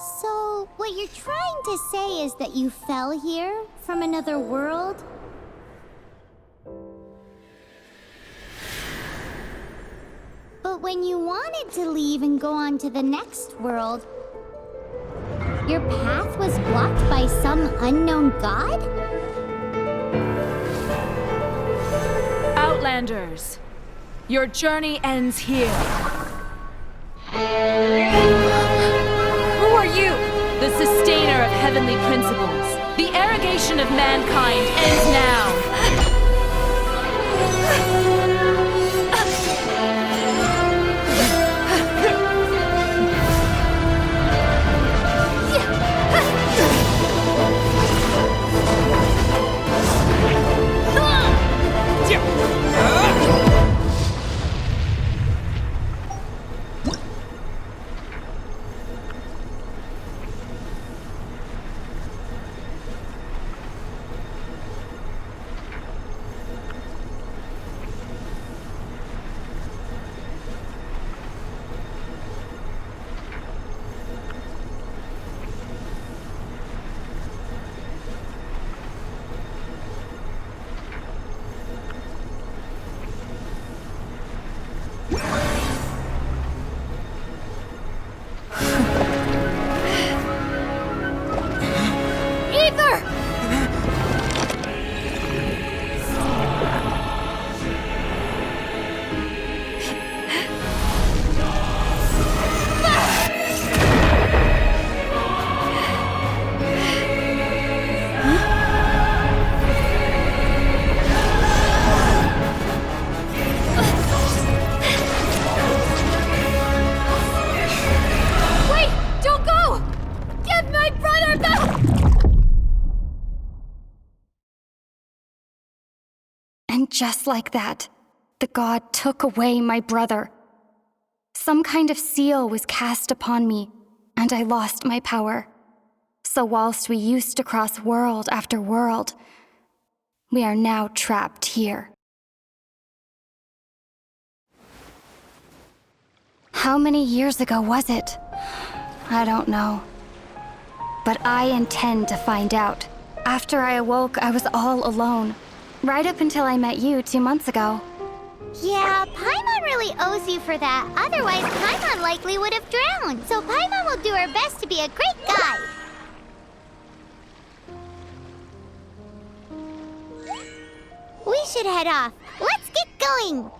So, what you're trying to say is that you fell here from another world? But when you wanted to leave and go on to the next world, your path was blocked by some unknown god? Outlanders, your journey ends here. Who are you? The sustainer of heavenly principles. The arrogation of mankind ends now. Just like that, the god took away my brother. Some kind of seal was cast upon me, and I lost my power. So whilst we used to cross world after world, we are now trapped here. How many years ago was it? I don't know. But I intend to find out. After I awoke, I was all alone. Right up until I met you 2 months ago. Yeah, Paimon really owes you for that. Otherwise, Paimon likely would have drowned. So Paimon will do her best to be a great guide. We should head off. Let's get going!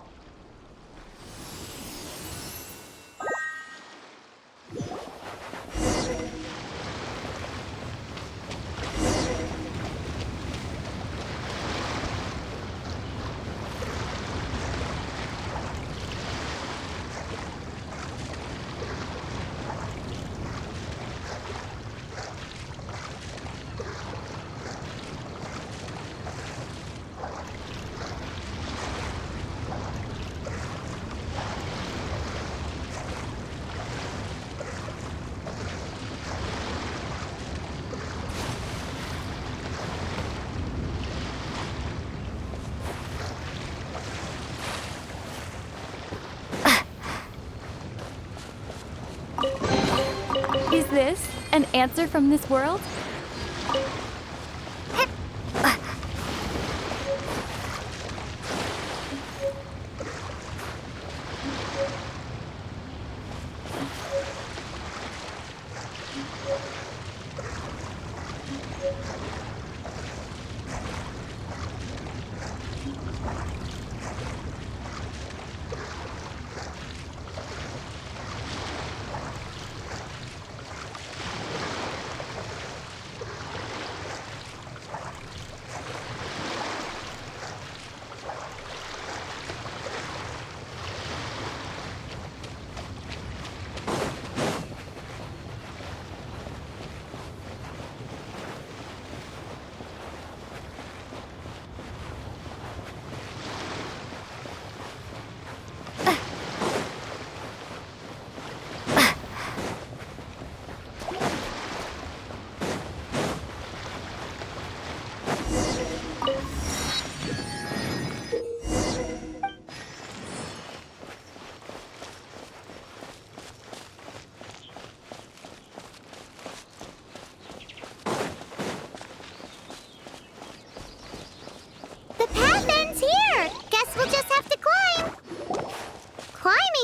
Is this an answer from this world?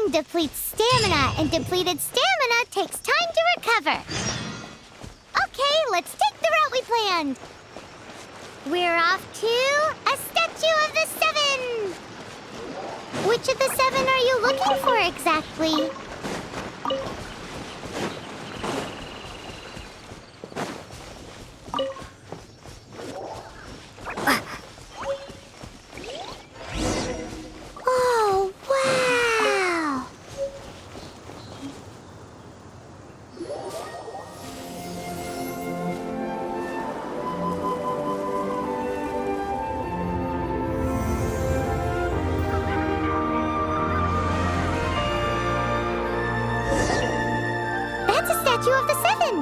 Poison depletes stamina, and depleted stamina takes time to recover. Okay, let's take the route we planned. We're off to a Statue of the Seven. Which of the seven are you looking for exactly? Oh, wow! That's a statue of the seven!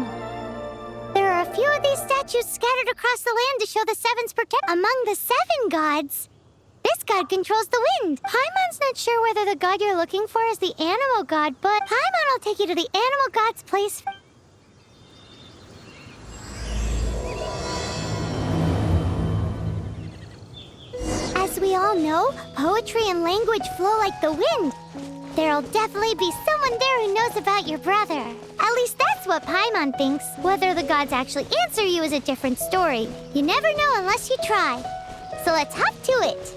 There are a few of these statues scattered across the land to show the seven's protection. Among the seven gods, this god controls the wind. Paimon's not sure whether the god you're looking for is the animal god, but Paimon will take you to the animal god's place. As we all know, poetry and language flow like the wind. There'll definitely be someone there who knows about your brother. At least that's what Paimon thinks. Whether the gods actually answer you is a different story. You never know unless you try. So let's hop to it.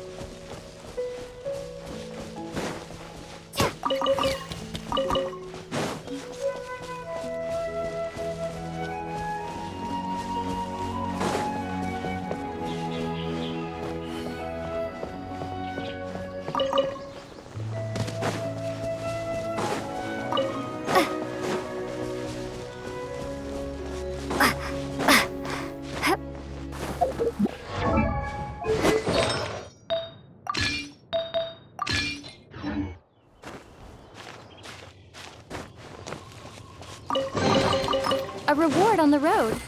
A reward on the road.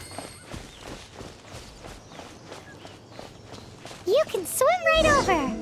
You can swim right over.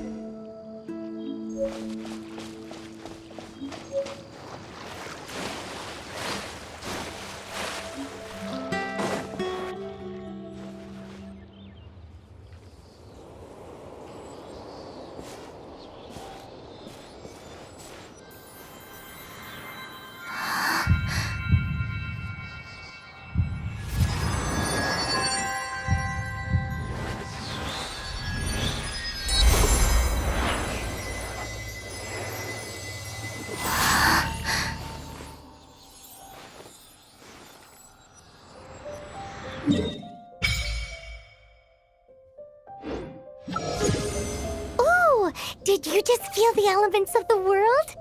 Ooh, did you just feel the elements of the world?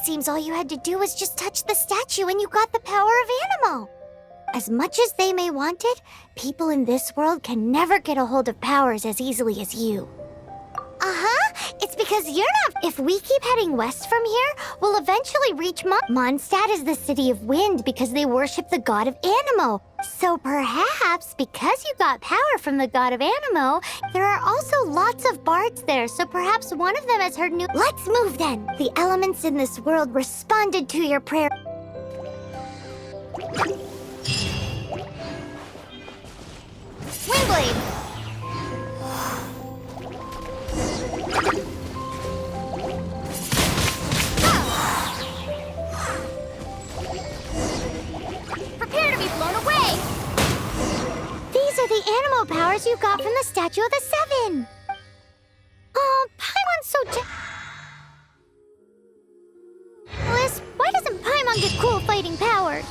Seems all you had to do was just touch the statue and you got the power of Animo. As much as they may want it, people in this world can never get a hold of powers as easily as you. Uh-huh, it's because you're not. If we keep heading west from here, we'll eventually reach Mondstadt is the city of wind because they worship the god of Animo. So perhaps, because you got power from the god of Animo, there are also lots of bards there, so perhaps one of them has heard new. Let's move then! The elements in this world responded to your prayer. Windblade! Prepare to be blown away! These are the animal powers you got from the Statue of the Seven! Oh, Paimon's so jealous. Why doesn't Paimon get cool fighting powers?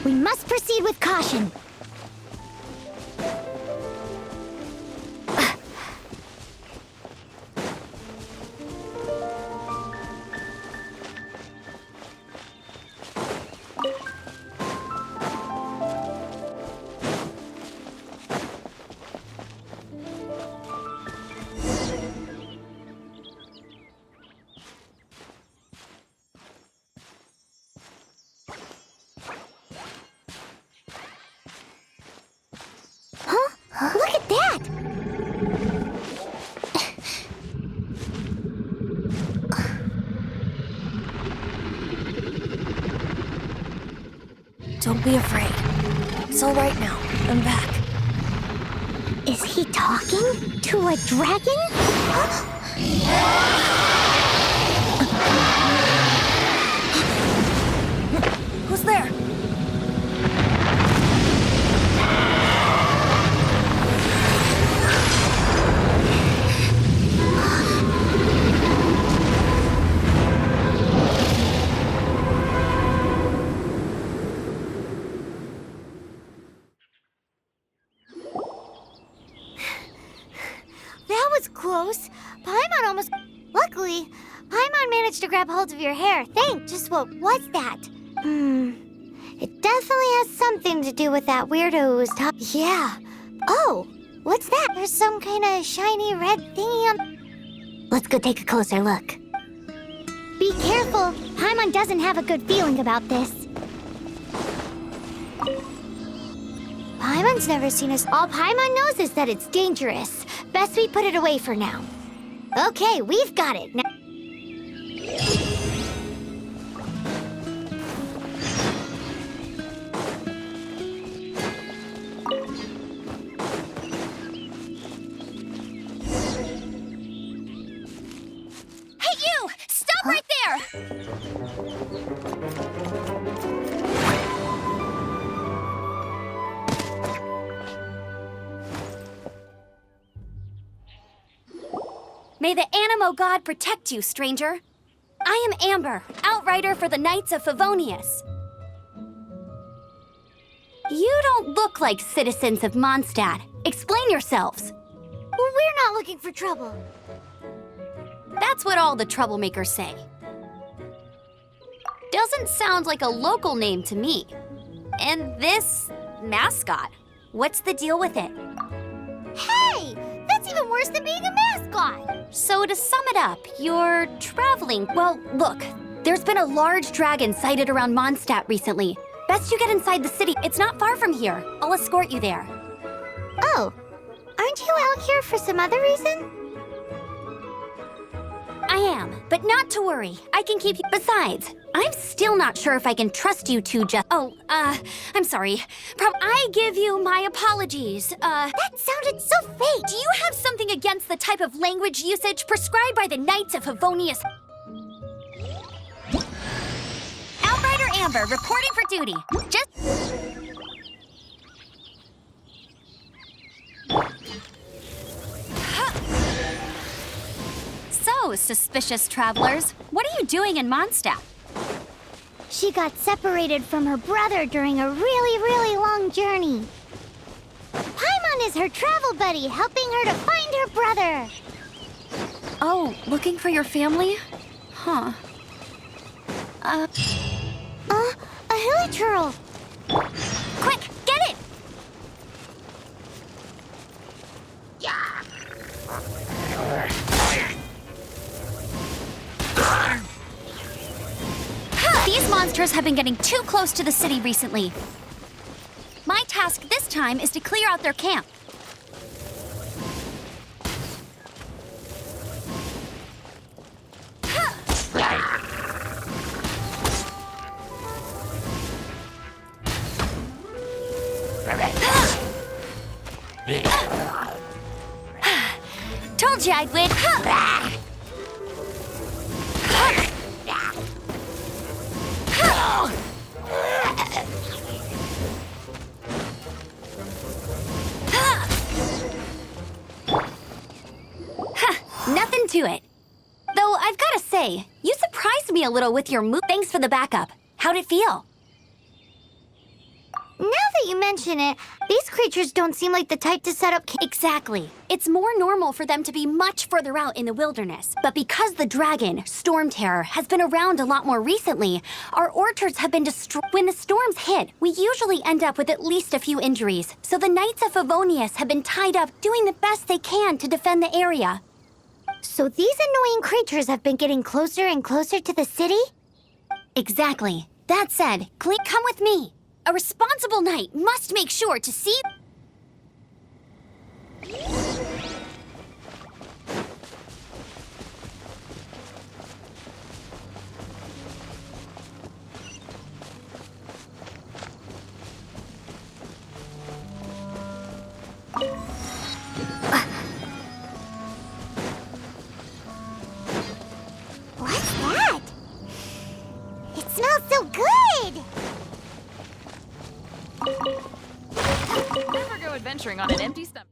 We must proceed with caution. Look at that! Don't be afraid. It's all right now. I'm back. Is he talking to a dragon? Who's there? That was close. Paimon almost... Luckily, Paimon managed to grab hold of your hair. Thanks. Just what was that? It definitely has something to do with that weirdo who was talking. Yeah. Oh, what's that? There's some kind of shiny red thingy on... Let's go take a closer look. Be careful. Paimon doesn't have a good feeling about this. Paimon's never seen us. All Paimon knows is that it's dangerous. Best we put it away for now. Okay, we've got it. Now Hey, you! Stop right there! May the Animo God protect you, stranger. I am Amber, outrider for the Knights of Favonius. You don't look like citizens of Mondstadt. Explain yourselves. we're not looking for trouble. That's what all the troublemakers say. Doesn't sound like a local name to me. And this mascot, what's the deal with it? Hey, that's even worse than being a mascot. So to sum it up, you're traveling. Well, look, there's been a large dragon sighted around Mondstadt recently. Best you get inside the city. It's not far from here. I'll escort you there. Oh, aren't you out here for some other reason? I am, but not to worry. I can keep you. Besides, I'm still not sure if I can trust you two just. Oh, I'm sorry. I give you my apologies. That sounded so fake. Do you have something against the type of language usage prescribed by the Knights of Favonius? Outrider Amber, reporting for duty. So, suspicious travelers, what are you doing in Mondstadt? She got separated from her brother during a really long journey. Paimon is her travel buddy, helping her to find her brother. Oh, looking for your family? Huh. A hilichurl. Quick, get it! These monsters have been getting too close to the city recently. My task this time is to clear out their camp. Told you I'd win. Nothing to it. Though I've got to say, you surprised me a little with your move. Thanks for the backup. How'd it feel? Now that you mention it, these creatures don't seem like the type to set up Exactly. It's more normal for them to be much further out in the wilderness. But because the dragon, Storm Terror, has been around a lot more recently, our orchards have been destroyed. When the storms hit, we usually end up with at least a few injuries. So the Knights of Favonius have been tied up doing the best they can to defend the area. So these annoying creatures have been getting closer and closer to the city? Exactly. That said, come with me. A responsible knight must make sure to see... What's that? It smells so good! Never go adventuring on an empty stomach.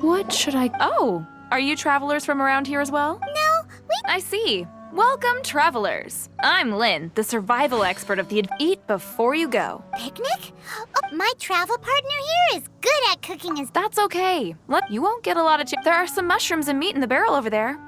What should I... Oh, are you travelers from around here as well? No, I see. Welcome, travelers. I'm Lynn, the survival expert of the Eat Before You Go. picnic? Oh, my travel partner here is good at cooking his... That's okay. Look, you won't get a lot of... There are some mushrooms and meat in the barrel over there.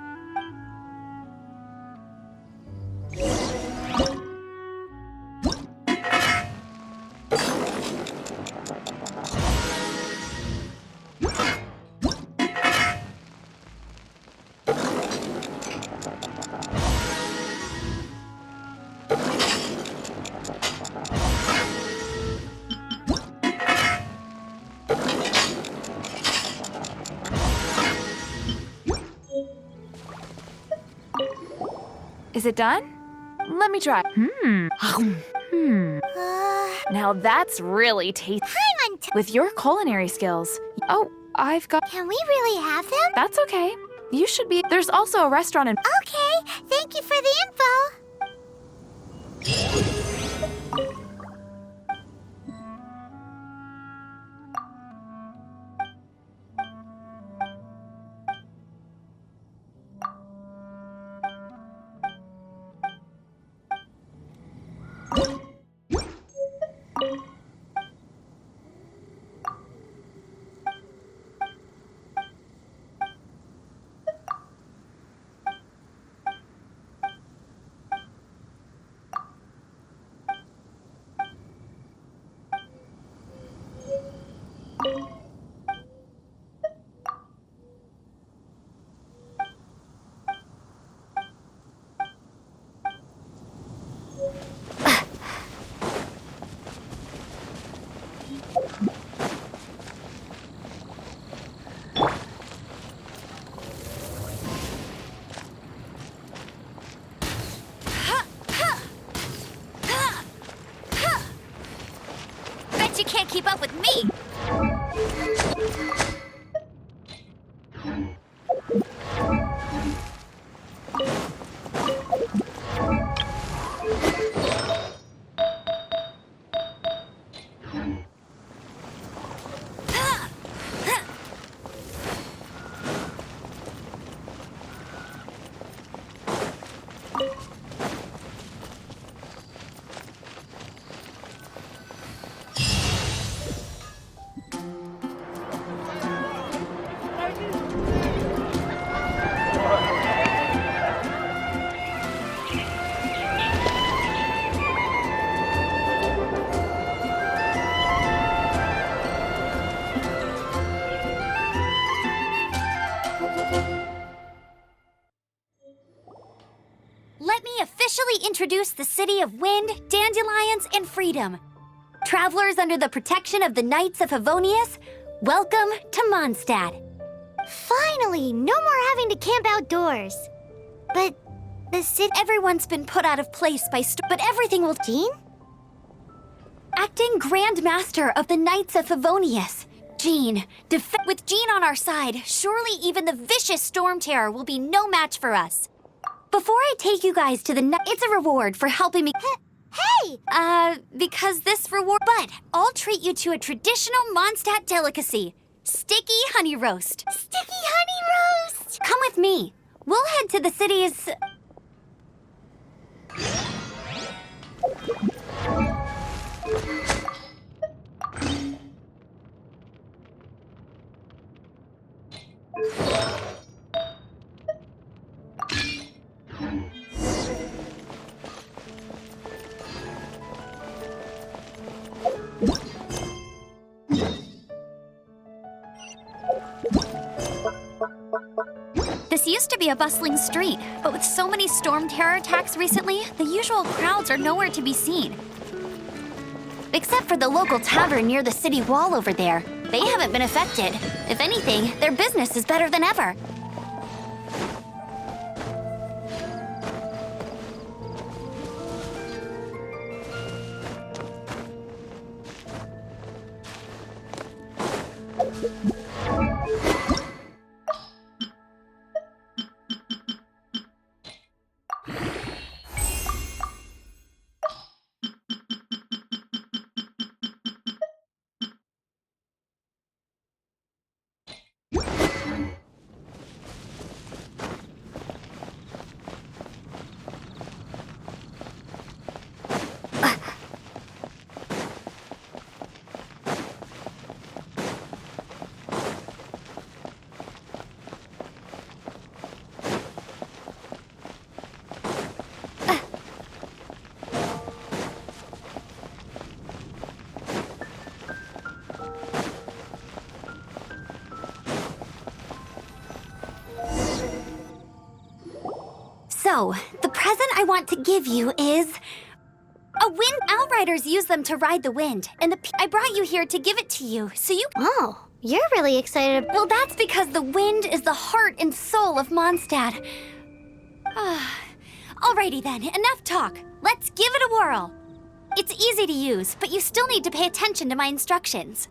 Is it done? Let me try. Now that's really tasty. I'm on With your culinary skills. Oh, I've got... Can we really have them? That's okay. You should be... There's also a restaurant in... Okay, thank you for the info. Bet you can't keep up with me! Let me officially introduce the city of wind, dandelions, and freedom. Travelers under the protection of the Knights of Favonius, welcome to Mondstadt. Finally, no more having to camp outdoors. But the city... Everyone's been put out of place by but everything will... Jean? Acting Grand Master of the Knights of Favonius, Jean. With Jean on our side, surely even the vicious Storm Terror will be no match for us. Before I take you guys to the... It's a reward for helping me... Hey! Because this reward... But I'll treat you to a traditional Mondstadt delicacy. Sticky honey roast. Sticky honey roast! Come with me. We'll head to the city's... This used to be a bustling street, but with so many storm terror attacks recently, the usual crowds are nowhere to be seen. Except for the local tavern near the city wall over there. They haven't been affected. If anything, their business is better than ever. So, the present I want to give you is a wind. Outriders use them to ride the wind, and I brought you here to give it to you, so you. Oh, you're really excited. Well, that's because the wind is the heart and soul of Mondstadt. Alrighty then, enough talk. Let's give it a whirl. It's easy to use, but you still need to pay attention to my instructions.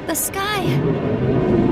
The sky.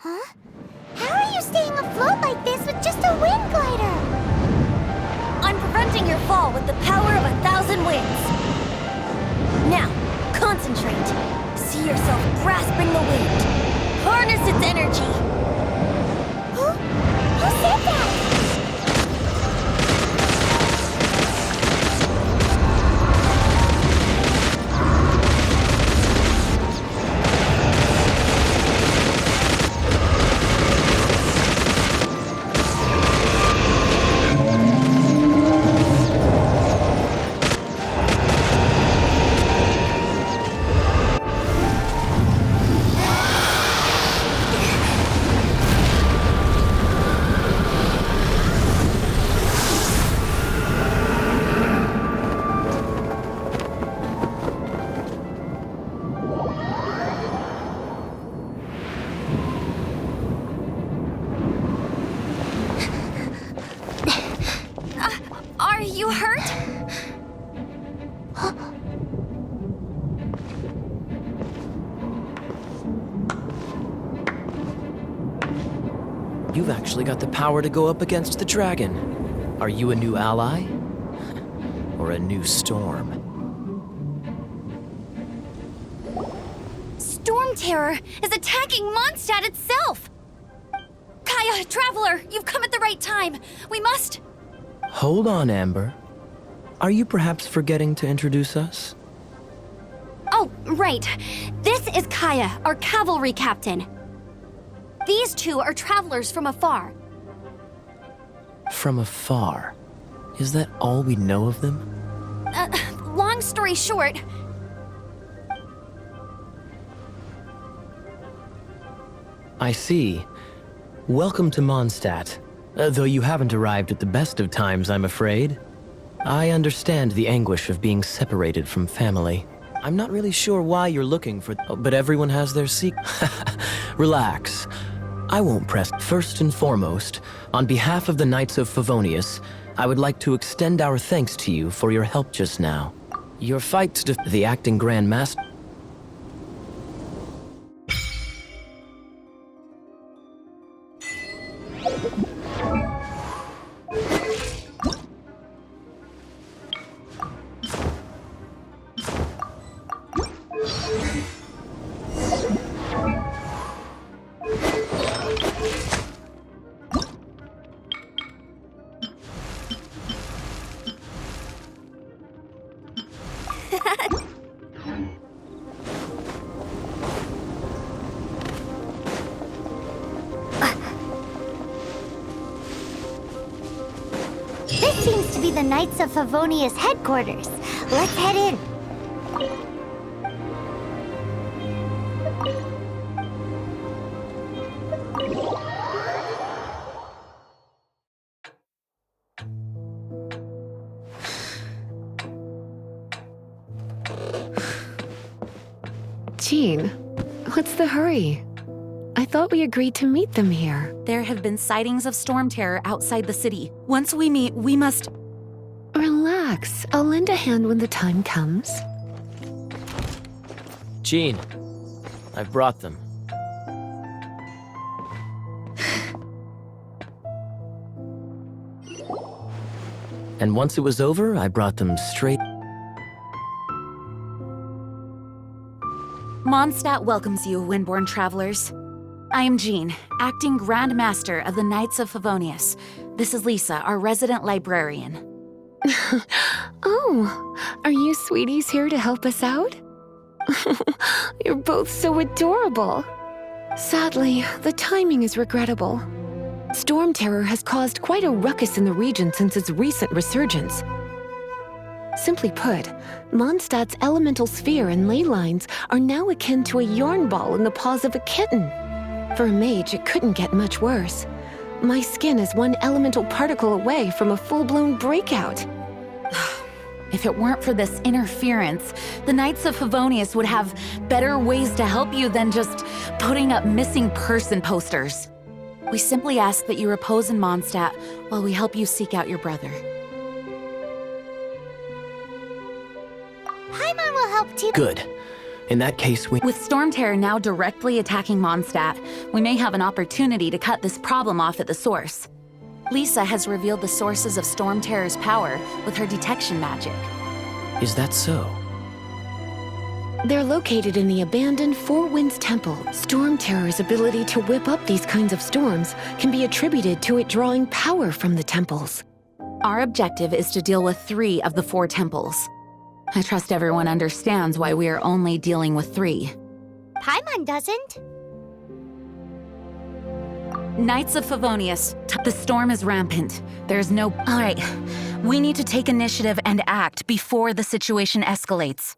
Huh? How are you staying afloat like this with just a wind glider? I'm preventing your fall with the power of 1,000 winds. Now, concentrate. See yourself grasping the wind. Harness its energy. Who said that? Are you hurt? You've actually got the power to go up against the dragon. Are you a new ally? Or a new storm? Storm Terror is attacking Mondstadt itself! Kaya, Traveler, you've come at the right time. We must... Hold on, Amber. Are you perhaps forgetting to introduce us? Oh, right. This is Kaya, our cavalry captain. These two are travelers from afar. From afar. Is that all we know of them? Long story short... I see. Welcome to Mondstadt. Though you haven't arrived at the best of times, I'm afraid. I understand the anguish of being separated from family. I'm not really sure why you're looking for... but everyone has their Relax. I won't press. First and foremost, on behalf of the Knights of Favonius, I would like to extend our thanks to you for your help just now. Your fight to the acting Grand Master... This seems to be the Knights of Favonius headquarters. Let's head in. Jean, what's the hurry? I thought we agreed to meet them here. There have been sightings of storm terror outside the city. Once we meet, we must... Relax. I'll lend a hand when the time comes. Jean, I've brought them. And once it was over, I brought them straight... Mondstadt welcomes you, Windborn travelers. I am Jean, acting Grand Master of the Knights of Favonius. This is Lisa, our resident librarian. Oh, are you sweeties here to help us out? You're both so adorable. Sadly, the timing is regrettable. Storm terror has caused quite a ruckus in the region since its recent resurgence. Simply put, Mondstadt's elemental sphere and ley lines are now akin to a yarn ball in the paws of a kitten. For a mage, it couldn't get much worse. My skin is one elemental particle away from a full-blown breakout. If it weren't for this interference, the Knights of Favonius would have better ways to help you than just putting up missing person posters. We simply ask that you repose in Mondstadt while we help you seek out your brother. Paimon will help too. Good. In that case, we... With storm terror now directly attacking Mondstadt, we may have an opportunity to cut this problem off at the source. Lisa has revealed the sources of storm terror's power with her detection magic. Is that so? They're located in the abandoned Four Winds Temple. Storm terror's ability to whip up these kinds of storms can be attributed to it drawing power from the temples. Our objective is to deal with 3 of the 4 temples. I trust everyone understands why we are only dealing with 3. Paimon doesn't. Knights of Favonius, the storm is rampant. There's no... All right, we need to take initiative and act before the situation escalates.